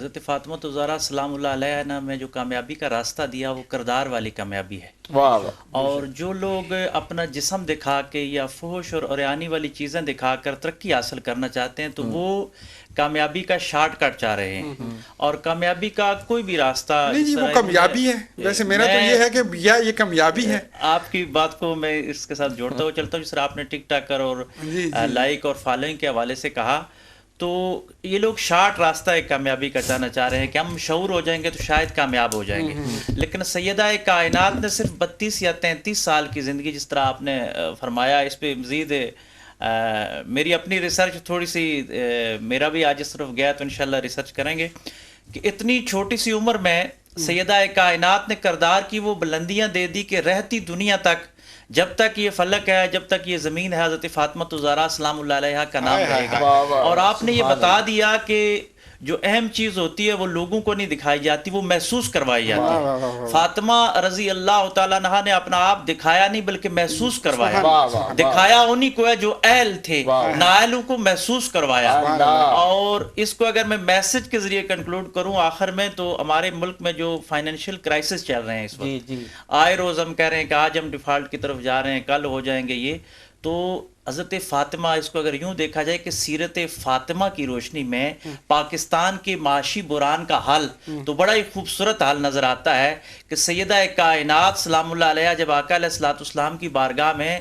حضرت فاطمہ الزہرا سلام اللہ علیہ میں جو کامیابی کا راستہ دیا وہ کردار والی کامیابی ہے۔ واہ واہ، اور جو لوگ اپنا جسم دکھا کے یا فحش اور عریانی والی چیزیں دکھا کر ترقی حاصل کرنا چاہتے ہیں تو وہ کامیابی کا شارٹ کٹ چاہ رہے ہیں، اور کامیابی کا کوئی بھی راستہ نہیں جی، وہ کامیابی ہے۔ ویسے میرا تو یہ ہے کہ یہ کامیابی ہے۔ آپ کی بات کو میں اس کے ساتھ جوڑتا ہوا چلتا ہوں، جس طرح آپ نے ٹک ٹاکر اور لائک اور فالوئنگ کے حوالے سے کہا، تو یہ لوگ شارٹ راستہ ایک کامیابی کا جانا چاہ رہے ہیں کہ ہم شعور ہو جائیں گے تو شاید کامیاب ہو جائیں گے، لیکن سیدہ کائنات نے صرف 32 یا 33 سال کی زندگی، جس طرح آپ نے فرمایا، اس پہ مزید میری اپنی ریسرچ تھوڑی سی، میرا بھی آج اس طرف گیا تو انشاءاللہ ریسرچ کریں گے کہ اتنی چھوٹی سی عمر میں سیدہ کائنات نے کردار کی وہ بلندیاں دے دی کہ رہتی دنیا تک، جب تک یہ فلک ہے، جب تک یہ زمین ہے، حضرت فاطمہ الزہرا سلام اللہ علیہ کا نام رہے گا۔ اور آپ نے یہ بتا دیا کہ جو اہم چیز ہوتی ہے وہ لوگوں کو نہیں دکھائی جاتی، وہ محسوس کروائی جاتی ہے۔ فاطمہ رضی اللہ تعالیٰ عنہا نے اپنا آپ دکھایا نہیں بلکہ محسوس کروایا، دکھایا انہی کو ہے جو اہل تھے، نااہلوں کو محسوس کروایا۔ اور اس کو اگر میں میسج کے ذریعے کنکلوڈ کروں آخر میں، تو ہمارے ملک میں جو فائنینشیل کرائسس چل رہے ہیں اس وقت، آئے روز ہم کہہ رہے ہیں کہ آج ہم ڈیفالٹ کی طرف جا رہے ہیں، کل ہو جائیں گے، یہ تو حضرت فاطمہ، اس کو اگر یوں دیکھا جائے کہ سیرت فاطمہ کی روشنی میں پاکستان کے معاشی بحران کا حل تو بڑا ہی خوبصورت حل نظر آتا ہے کہ سیدہ کائنات سلام اللہ علیہ جب آقا علیہ الصلوۃ والسلام کی بارگاہ میں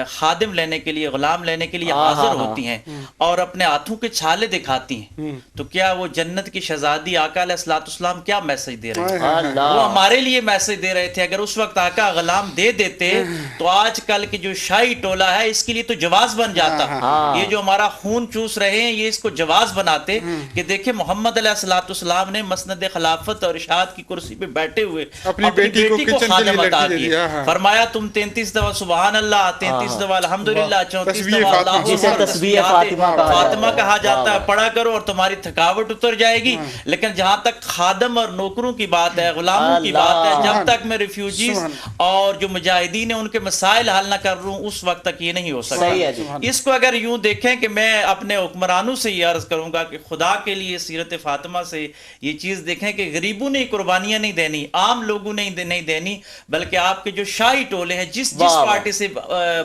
خادم لینے کے لیے، غلام لینے کے لیے حاضر ہوتی ہیں اور اپنے ہاتھوں کے چھالے دکھاتی ہیں، تو کیا وہ جنت کی شہزادی آقا علیہ الصلوۃ والسلام کیا میسج دے رہے ہیں؟ وہ ہمارے لیے میسج دے رہے تھے۔ اگر اس وقت آقا غلام دے دیتے تو آج کل کی جو شاہی ٹولہ ہے اس کے لیے تو جواز بن جاتا۔ یہ جو ہمارا خون چوس رہے ہیں یہ اس کو جواز بناتے کہ دیکھیں محمد علیہ الصلوۃ والسلام نے مسند خلافت اور ارشاد کی کرسی پہ بیٹھے ہوئے اپنی بیٹی کو خادم عطا کیا، فرمایا تم 33 دفعہ سبحان اللہ، 33 دفعہ الحمدللہ، 34 دفعہ اللہ فاطمہ کہا جاتا ہے، پڑھا کرو اور تمہاری تھکاوٹ اتر جائے گی۔ لیکن جہاں تک خادم اور نوکروں کی بات ہے، غلاموں کی بات ہے، جب تک میں ریفیوجیز اور جو مجاہدین ہیں ان کے مسائل حل نہ کر رہا ہوں اس وقت تک یہ نہیں ہو سکتا۔ اس کو اگر یوں دیکھیں کہ میں اپنے حکمرانوں سے یہ عرض کروں گا کہ خدا کے لیے سیرت فاطمہ سے یہ چیز دیکھیں کہ غریبوں نے قربانیاں نہیں دینی، عام لوگوں نے نہیں دینی، بلکہ آپ کے جو شاہی ٹولے ہیں، جس پارٹی سے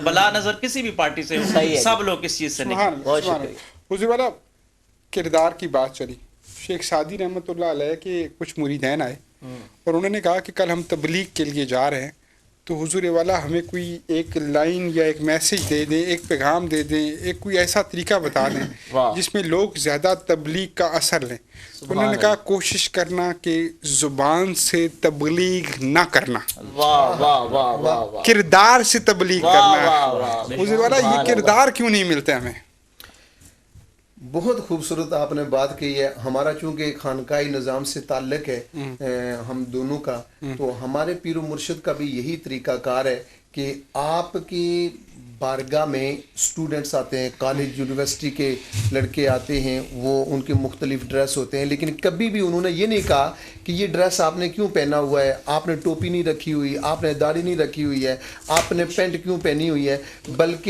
بلا نظر کسی بھی پارٹی سے ہو، سب لوگ اس چیز سے نہیں۔ بہت شکریہ حضور والا۔ کردار کی بات چلی، شیخ سعدی رحمۃ اللہ علیہ کے کچھ مریدین آئے اور انہوں نے کہا کہ کل ہم تبلیغ کے لیے جا رہے ہیں، تو حضور والا ہمیں کوئی ایک لائن یا ایک میسج دے دیں، ایک پیغام دے دیں، ایک کوئی ایسا طریقہ بتا دیں جس میں لوگ زیادہ تبلیغ کا اثر لیں۔ انہوں نے کہا کوشش کرنا کہ زبان سے تبلیغ نہ کرنا، کردار سے تبلیغ کرنا۔ حضور والا یہ کردار کیوں نہیں ملتے ہمیں؟ بہت خوبصورت آپ نے بات کی ہے۔ ہمارا چونکہ خانقاہی نظام سے تعلق ہے ہم دونوں کا، تو ہمارے پیر و مرشد کا بھی یہی طریقہ کار ہے کہ آپ کی بارگاہ میں اسٹوڈنٹس آتے ہیں، کالج یونیورسٹی کے لڑکے آتے ہیں، وہ ان کے مختلف ڈریس ہوتے ہیں، لیکن کبھی بھی انہوں نے یہ نہیں کہا کہ یہ ڈریس آپ نے کیوں پہنا ہوا ہے، آپ نے ٹوپی نہیں رکھی ہوئی، آپ نے داڑھی نہیں رکھی ہوئی ہے، آپ نے پینٹ کیوں پہنی ہوئی ہے، بلکہ